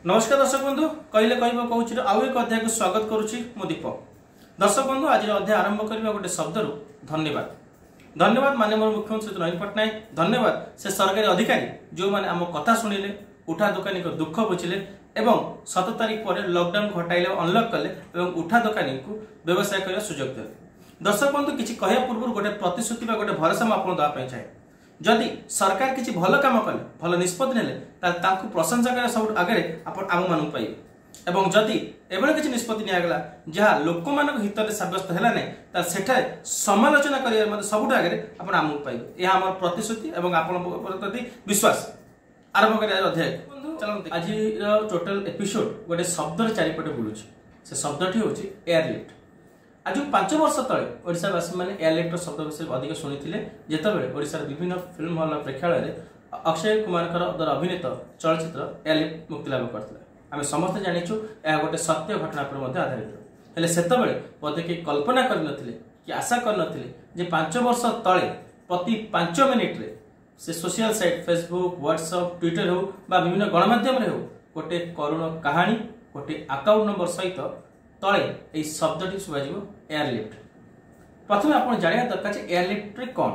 नमस्कार दर्शक बंधु कहले कह कहूँ आउ एक अध्याय को स्वागत करुच्ची मो दीपक। दर्शक बंधु आज अध्याय आरंभ करवा गोटे शब्द धन्यवाद। धन्यवाद माने मोर मुख्यमंत्री श्री नवीन पट्टनायक। धन्यवाद से सरकारी अधिकारी जो माने आम कथा शुणिले, उठा दुकानी को दुख बुझिले एवं 7 तारिख पर लॉकडाउन घटाइले, अनलॉक कले एवं उठा दुकानी को व्यवसाय करने सुजोग दे। दर्शक बंधु किसी कहया पूर्व गोटे प्रतिश्रुति बा गोटे भरोसा आपन दवा चाहे। जदि सरकार किसी भल कम कले, भल निष्पत्ति नेले ताकू प्रशंसा करे सब आगे आपण आम मान पाइबे। एवं जदि एभली किसी निष्पत्ति निगला जहाँ लोक मान हित में सब्यस्त है ना सेठा समालोचना कर सब आगे आप आमको पाइबे। यह आम प्रतिश्रुति और आपण प्रति विश्वास। आरंभ कर अध्याय चलते आज टोटल एपिसोड गोटे शब्द चारिपटे बुलूँ। से शब्दटी हूँ एयरलिफ्ट। आज 5 वर्ष तले ओडिशावासी मैंने एयरलिफ्ट शब्द विषय अधिक शुणी जितेबाला ओडिशार विभिन्न फिल्म हॉल प्रेक्षालय अक्षय कुमार द्वारा अभिनीत चलचित्र एयरलिफ्ट मुक्तिलाभ करते। आम समस्ते जाचु यह गोटे सत्य घटना पर आधारित। हेले सेतबेले बोधे कि कल्पना करनथिले कि आशा करनथिले जे 5 वर्ष तले प्रति 5 मिनिट रे से social site Facebook, WhatsApp, Twitter हो बा विभिन्न गणमाध्यम रे हो गोटे करुण कहानी गोटे अकाउंट नंबर सहित तले यही शब्दटी शुभाଯିव एयरलिफ्ट। प्रथम आप जाना दरकार एयरलिफ्ट कौन।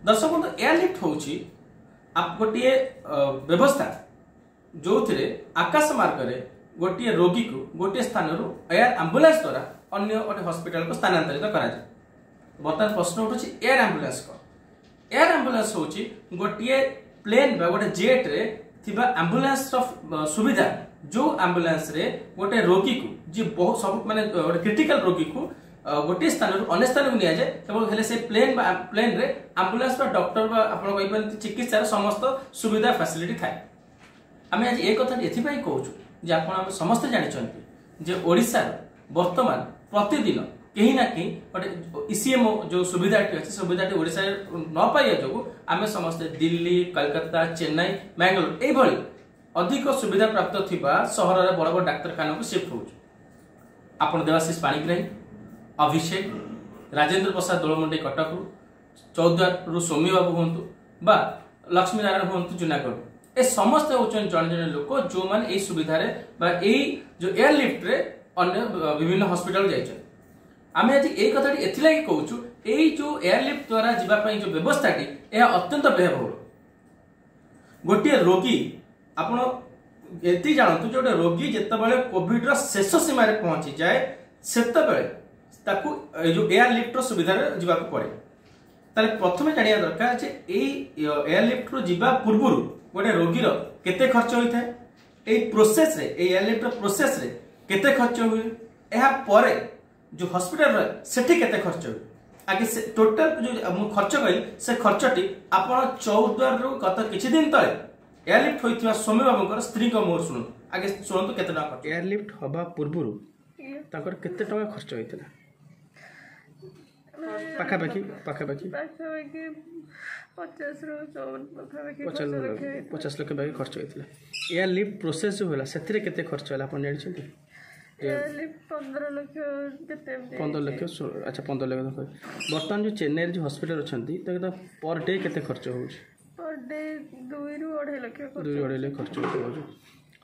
दर्शक बंधु एयरलिफ्ट हूँ आप गोटे व्यवस्था जो थे आकाश मार्ग में गोटे रोगी को गोटे स्थान एयर आंबुलांस द्वारा अन्य गोटे हॉस्पिटल को स्थानांतरित कराए। बर्तमान प्रश्न उठू एयर आंबुलांस कौन। एयर आंबुलांस हूँ गोटे प्लेन बा गोटे जेट रे थिबा आंबुलांस सुविधा जो आंबुलांस रे गोटे रोगी को जी बहुत सब माने गोटे क्रिटिकल रोगी को गोटे स्थान अन्य स्थान को निया जाए केवल हेले से प्लेन रे आंबुलांस बा डॉक्टर बा आपण कहि परंती चिकित्सा समस्त सुविधा फैसिलिटी थाए। आमे आज ए कथा एथि पई कहूछु जे आपण हम समस्त जानि छथि जे ओडिसा वर्तमान प्रतिदिन कहीं ना कहीं गोटे ईसीएमओ जो सुविधाटी अच्छी सुविधाटी ओडिसा न पाइबा जो आमे समस्त दिल्ली, कलकत्ता, चेन्नई, बेंगलोर एभली अधिक सुविधा प्राप्त थिबा सहर रे बड़ बड़ डाक्तरखाना को शिफ्ट होउछ। आपण देवाशीष पाणिग्राही, अभिषेक, राजेंद्र प्रसाद दोलमुंडी कटक, चौद्वार रु सौम्य बाबू हूँ बा लक्ष्मी नारायण हूँ जूनागढ़, ए समस्त होचन जन जन लोक जो माने ए सुविधा रे बा ए जो एयरलिफ्ट रे अन्य विभिन्न हॉस्पिटल जाइछन। आमे आज ए कथाटी एथिलागि कहूछु ए जो एयरलिफ्ट द्वारा जीवा पई जो व्यवस्थाटी यह अत्यंत व्ययबहुल। गोटे रोगी आपण एति जानतु जो रोगी जेतेबेले कोविड रो शेष सीमा रे पहुंची जाए सेतेबेले ताकू जो एयरलिफ्ट सुविधा रे जीवा को पड़े। ताले प्रथमे जानिया दरकार जे ए एयरलिफ्ट रो जीवा पूर्व गोटे रोगी रो केते खर्च होई थाए, ए प्रोसेस रे ए एयरलिफ्ट प्रोसेस रे केते खर्च हुए, एहा परे जो हॉस्पिटल रे सेठी केते खर्च हुए। आगे से टोटल जो मु खर्च कहि से खर्चटी आपण 14 रु गत किछि दिन तले एयरलिफ्ट होइथिबा सौम्य बाबूकर स्त्री को मोर सुनु आगे सुनतु केते टका खर्च। एयरलिफ्ट हबा पूर्व ताकर केते टका खर्च होइतिला पाखापाखि 50 लाख बाकी खर्च होइतिला। एयरलिफ्ट प्रोसेस जो होला सेथिरे केते खर्च होला आपण जानि छथि? 15 लाख। अच्छा 15 लाख। बर्तमान जो चेन्नई जो हॉस्पिटल अच्छा पर डे केते खर्च होउछ? पर डे 2 ରୁ 2.5 लाख खर्च होउछ।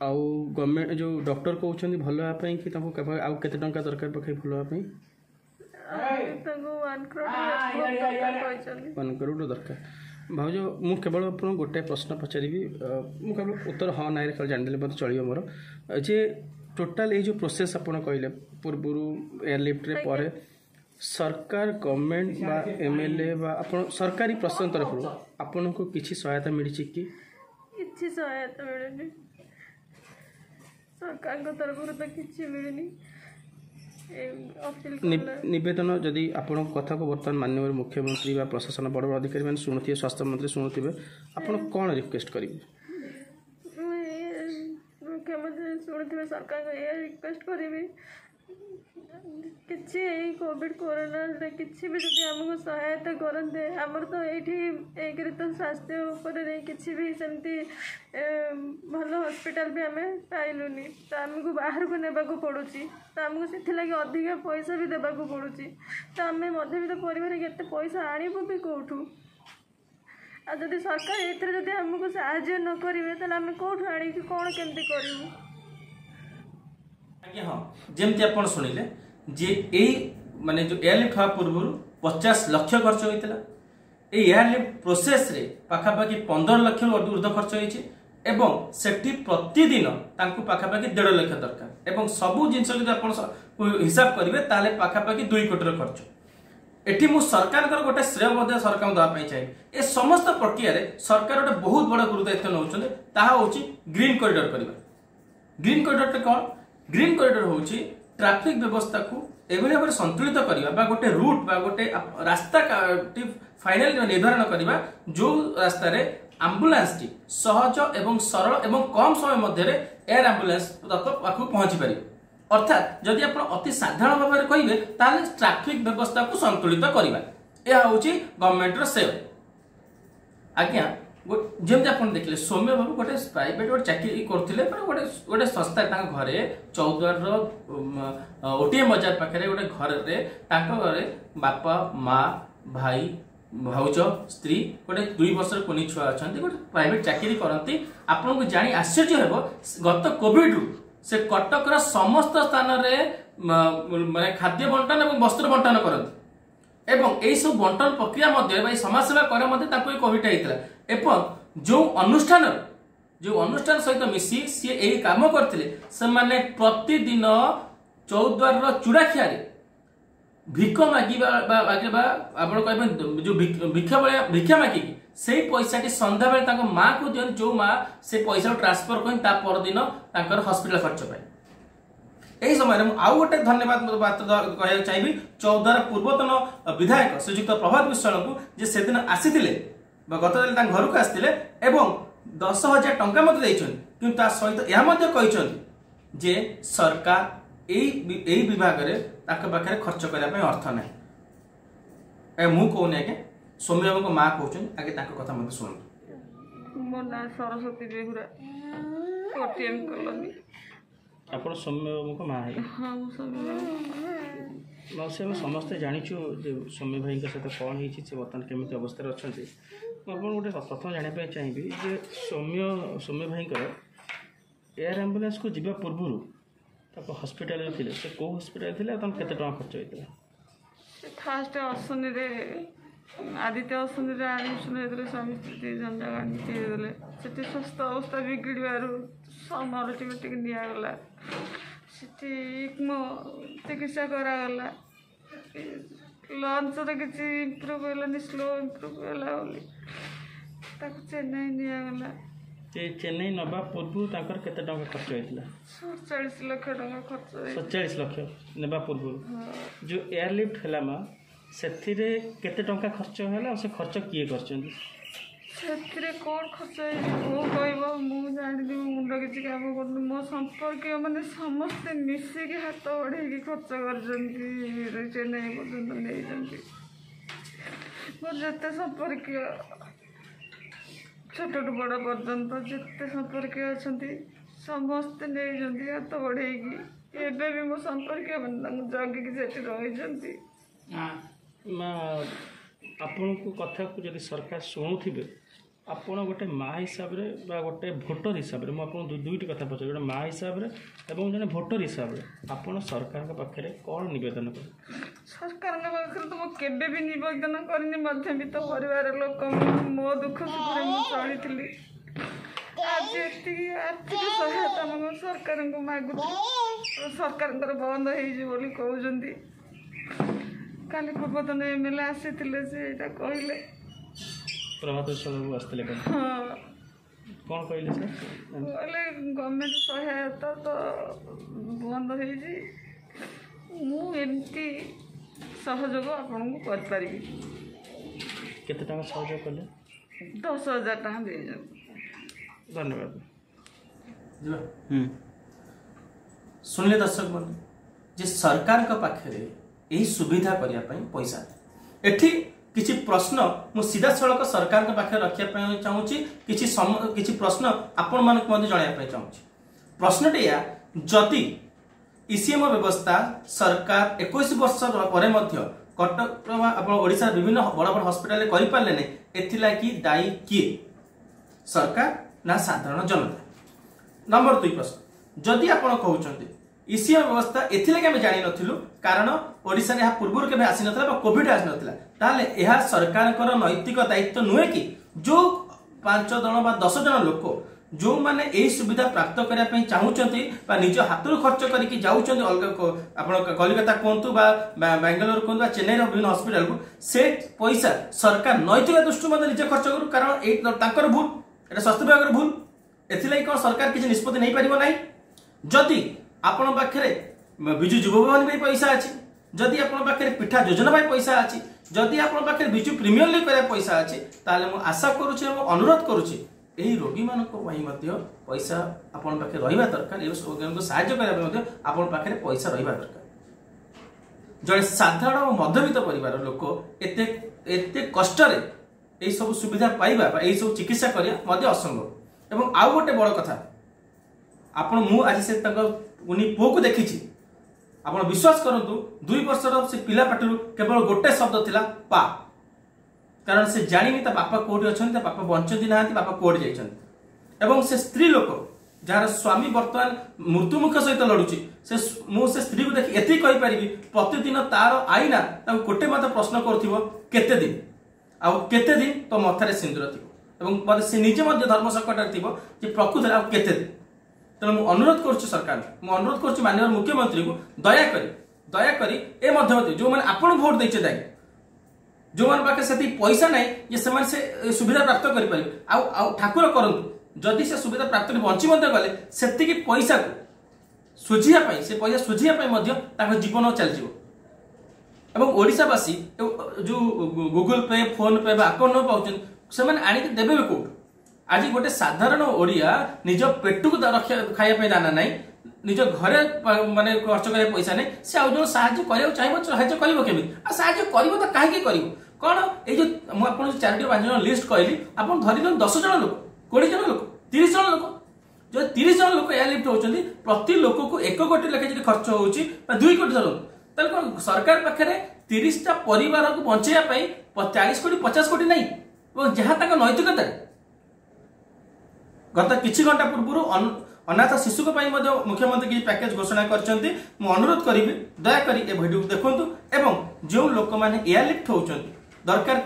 आउ गवर्नमेंट जो डॉक्टर कहउछन भलो आ पई कि ताको आउ केते टंका दरकार पखै भलो आ पई? ताको 1 करोड़ दरकार। भाउज मु केवल अपन गोटे प्रश्न पचारि मु केवल उत्तर हाँ ना रे जानले मत चलियो मोर जे टोटाल ये जो प्रोसेस आपण कहले पूर्व एयरलिफ्ट रे परे सरकार गवर्नमेंट बा एमएलए बा आपण सरकारी प्रशासन तरफ आपण को किछि सहायता मिली कि? किछि सहायता मिलनी सरकार को तरफ तो किछि मिलनी। निवेदन जदि आपण कथा को बर्तमान माननीय मुख्यमंत्री बा प्रशासन बड़ बड़ अधिकारी मैंने शुणुवे, स्वास्थ्य मंत्री शुणुवे, आपण कौन रिक्वेस्ट करेंगे? मुख्यमंत्री शुणुवे सरकार को यह रिक्वेस्ट करी किसी कोविड कोरोना किसी भी जब आमको सहायता करते आमर तो ये एक तो स्वास्थ्य उपर किसी भी सेमती भल हॉस्पिटल भी आम पाइलुनी तो आमको बाहर को नेबा को पड़ुची तो आमको से अधिक पैसा भी देवा पड़ुची तो आम मध्यवित्त परिवार केते पैसा आणबू भी कौटू आ जदि सरकार एथरे जदि हमको साहाय्य न करिवे तले हम कोठु आनी कि कोन केमती करिवु। आज्ञा हाँ जेमती आपण सुनिले जे ए माने जो एयरलिफ्ट हवा पूर्व 50 लाख खर्च होइतला ए एयरलिफ्ट प्रोसेस रे पाखापाखि 15 लाख ऊर्ध्व खर्च होइछि एवं सेठी प्रतिदिन तांकु पाखापाखि 1.5 लाख दरकार एवं सबु जिंस जदि आपण हिसाब करिवे ताले पाखापाखि 2 कोटी खर्च। एठी मु सरकार गोटे श्रेय मध्य सरकार दवा चाहिए ए समस्त प्रक्रिया रे सरकार गोटे बहुत बड़ा गुरुदायित्व नौछन ताहा होछि ग्रीन कॉरिडोर करबा। ग्रीन कॉरिडोर कौन ग्रीन कॉरिडोर होछि ट्रैफिक व्यवस्था को एभली भाव संतुलित करबा बा गोटे रूट बा गोटे रास्ता फाइनल निर्धारण करबा जो रास्ता रे एम्बुलेंस टी सहज एवं सरल एवं कम समय मध्य रे एयर एम्बुलेंस तक पाखु पहुंची पारि। अर्थात जदि आपण अति साधारण भाव में कहिबे ताले ट्रैफिक व्यवस्था को संतुलित करबा या होछि गवर्नमेंट रो सेवा। आज्ञा जेमती आप देखिले सौम्य बाबू गोटे प्राइवेट गोटे चाकरी करथिले गोटे गोटे संस्था तांका घरे चौद्वार रो ओटीएम बाजार पाखरे गोटे घर रे तांका घरे बापा माँ भाई भाउज स्त्री गोटे 2 वर्षर कुनी छुआ अछंती गोटे प्राइवेट चाकरी करंती। आपन को जानी आश्चर्य हेबो गत कोविड रु से कटक रो समस्त स्थान रे माने खाद्य बंटन एवं वस्त्र बंटन करंती एवं एई सब बंटन प्रक्रिया मध्ये भाई समाज सेवा करे मध्ये ताको कोविड आइतला एवं जो अनुष्ठान सहित मिसी सी एई काम करथिले से माने प्रतिदिन चौद्वार रो चुड़ाखिया रे भिख मागिबा मागिबा आपण कहबे जो भिक्षा मागी से पैसाटी संध्या बेले ताको माँ को दियन जो माँ से पैसा ट्रांसफर कहीं ता पर दिन ताकर हॉस्पिटल खर्च पाए। एही समय रे आउ गोटे धन्यवाद बात कहया चाहिबी चौद्वार पूर्वतन विधायक श्रीयुक्त प्रभात विश्वाल को जे सेदिन आसीथिले गत दिन घर को आसते एवं 10,000 टंका मत कि सहित यह जे सरकार यही विभाग पाखे खर्च करने अर्थ ना मु कहूनी आगे सौम्य बाबू माँ कहते आगे कथा मत शुणु। मो ना सरस्वती बेहुरा ओटीएम कॉलोनी आप सौम्य बाबू माँ है। हाँ मौसी आम समस्ते जाचु सौम्य भाई सहित कौन हो बर्तमान केमी अवस्था अच्छा गोटे प्रथम जानापी चाहिए जे सौम्य भाई एयर एम्बुलेंस को जीवा पूर्व हॉस्पिटल थे से कौ हॉस्पिटल थे केते टका खर्च होता फास्ट अश्विनी आदित्य अश्विनी आडमिशन होते स्वामी स्त्री जंजागानी से स्वस्थ अवस्था बिगड़ समरटिमेटिक निगला इक्मो चिकित्सा करागला लंच किसी इम्प्रूव है स्लो इम्प्रूव है चेन्नई निगला चेन्नई नवा पूर्व तांकर केते टका खर्च होइतला 47 लाख टका खर्च 47 लाख नेबा पूर्व जो एयरलिफ्ट हला मा सेथिरे केते टका खर्च होला से खर्च किए करछन सेथिरे कोन खर्च हो कहबो मु जानि मुंड किछि काम करनु मो संपर्क माने समस्त मिसे के हाथ बढ़े के खर्च करजंती चेन्नई पर्यंत नै जंती मोर जते संपर्क छोट बड़ पर्यंत जिते संपर्क अच्छा समस्ते नहीं हाथ बढ़े एबे भी मो संपर्क जगिकी से रही आपण को कथा को जब सरकार शुणुवे आपण गोटे माँ हिसाब रे बा गोटे भोटर हिसाब रे मुझे दुईटी कथा पचार गोटे माँ हिसाब रे एवं जने भोटर हिसाब रे आपण सरकार के पाखे कौन निवेदन कर सरकार पाखे तो मुझे भी निवेदन करनी मध्यवित्त परिवार लोक मो दुख सुख चली थी आज ये आर्थिक सहायता मैं सरकार को मागु सरकार बंद हो कहते काली पूर्वतन एमएलए आसी से कहले प्रभात बाबू आसते हाँ कौन कहले सर कहले गवर्नमेंट सहायता तो बंद होमती सहयोग आपन को कर पारि केते टका सहयोग कले 10,000 टका दे धन्यवाद। सुनले दर्शक बंधु जे सरकार का पाखे यही सुविधा करने पैसा एठी किछि प्रश्न मु सीधा सड़क सरकार के पाखे रखिया चाहूँगी किछि प्रश्न आपण मानक मध्य जणाया चाहूँगी प्रश्नटी जदि ईसीएम व्यवस्था सरकार 21 वर्ष पर कटक आप ओडिशा विभिन्न बड़ बड़ हस्पिटाल कर पारे नहीं एथिलागि दायी किए सरकार ना साधारण जनता। नंबर 2 प्रश्न जदि आपण कहउछन्ते ईसीएम व्यवस्था एथिलागि आमे जानि नथिलु कारण ओडिशा रे हा पूर्वरु केबे आसी नथला बा कोविड आसी नथला ताले एहा सरकारकर नैतिक दायित्व नुहे कि जो 5 जन बा 10 जन लोक जो माने एही सुविधा प्राप्त करिया पई चाहुचंती बा निज हातरु खर्च करिकि जाउचंती अलग आपण कलिकता कोंतु बा बेंगलोर कोंतु बा चेन्नई रो विभिन्न हॉस्पिटल को से पैसा सरकार नैतिक दृष्टि मध्ये निजे खर्च करू कारण ए तांकर भूल एटा स्वास्थ्य विभाग भूल एथिलाई कोन सरकार किछि निष्पत्ति नै परिबो नै। जदि आपण पाखरे बिजु युवा भवन पे पैसा अछि जदि आपण पाखरे पिठा योजना पे पैसा अछि जदि आपण पाखरे बिजु प्रीमियर लीग करे पैसा अछि ताले मु आशा करूछि एवं अनुरोध करूछि एही रोगी मानको पई मध्ये पैसा आपण पाखरे रहिबा दरकार ए रोगी को सहायता करे मध्ये आपण पाखरे पैसा रहिबा दरकार। जड़े साधारण और मध्यवित्त परिवार लोक एते एते कष्ट रे एही सब सुविधा पाइबा बा एही सब चिकित्सा करिया मध्ये असंभव। एवं आउ गोटे बड़ कथा आपण मु आज से तक उनी पो को देखिछि आपण विश्वास करंतु 2 वर्षर से पिला पाटरू केवल गोटे शब्द थिला पा कारण से जानिनी ता बापा कोठी अछन ता बापा बंचती नाहंती बापा कोठ जाइछन एवं से स्त्री लोक जार स्वामी वर्तमान मृत्यु मुख सहित लड़ुची से मु से स्त्री को देखि एति कहि परिबी प्रतिदिन तार आईना ता कोटे मते प्रश्न करथिबो केते दिन आ केते दिन तो मथारे सिंदूर थिबो एवं से निजे मध्ये धर्म संकट थिबो जे प्रकृत आ केते दिन। तेणु मु अनुरोध करुच्ची सरकार मु अनुरोध करुच्ची माननीय मुख्यमंत्री को दया करी ए मध्यवर्ती जो माने आपण वोट दैछे दाई जो मान पाखे सेति पैसा नै जे समान से सुविधा प्राप्त करि पारि आ ठाकुर करंतु जदि से सुविधा प्राप्त बंची मध्ये गले सेति की पैसा को सुझिया पई से पैसा सुझिया पई मध्ये ताको जीवन चल जिवो एवं ओडिसावासी जो गूगल पे फोन पे बा अकाउंट न पाउछन से माने आनी देबे कोट आज गोटे साधारण ओडिया निज पेट को खाया पे दाना नहीं निज घरे माने खर्च करे पैसा नहीं से आउ जो साहाय्य करियो चाहिबो साहाय्य करिवो केमि आ साहाय्य करिवो त काहे के करिवो कोन ए जो मु आपन 4 5 जन लिस्ट कहली आपन धरि 10 जन लोक 20 जन लोक 30 जन लोक जो 30 जन लोक एयरलिफ्ट होचंदी प्रति लोक को 1 कोटी लेके जदि खर्च होउची 2 कोटी जन तल कोन सरकार पाखरे 30 टा परिवार को बंचैया पई 40 कोटी 50 कोटी नहीं और जहां तक नैतिकता गत किछि घंटा पूर्व अनाथ शिशु मुख्यमंत्री की पैकेज घोषणा करछंती मु अनुरोध करिबी दया करी ए वीडियो देखंतु एवं जो लोक माने एयरलिफ्ट होउछंती दरकार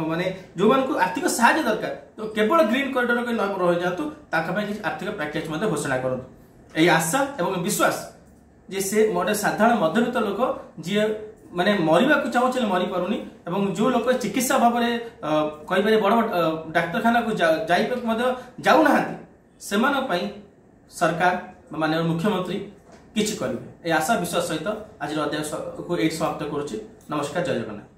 माने जो मान को आर्थिक सहायता दरकार तो केवल ग्रीन कॉरिडोर के नाम रह जातु ताका पय कि आर्थिक पैकेज मध्ये घोषणा करंतु एई आशा एवं विश्वास जे से मोटे साधारण मध्यवित्त लोक जे माने मरिबा को चाहू चले मरि पारुनी एवं जो लोक चिकित्सा भाव में कहि पारे बड़ डाक्तरखाना को जाई पे मध्ये जाउ नाहंती सेमान पई सरकार माननीय मुख्यमंत्री किछि करिवे ए आशा विश्वास सहित आज अध्याय को एट समाप्त करूची। नमस्कार, जय जगन्नाथ।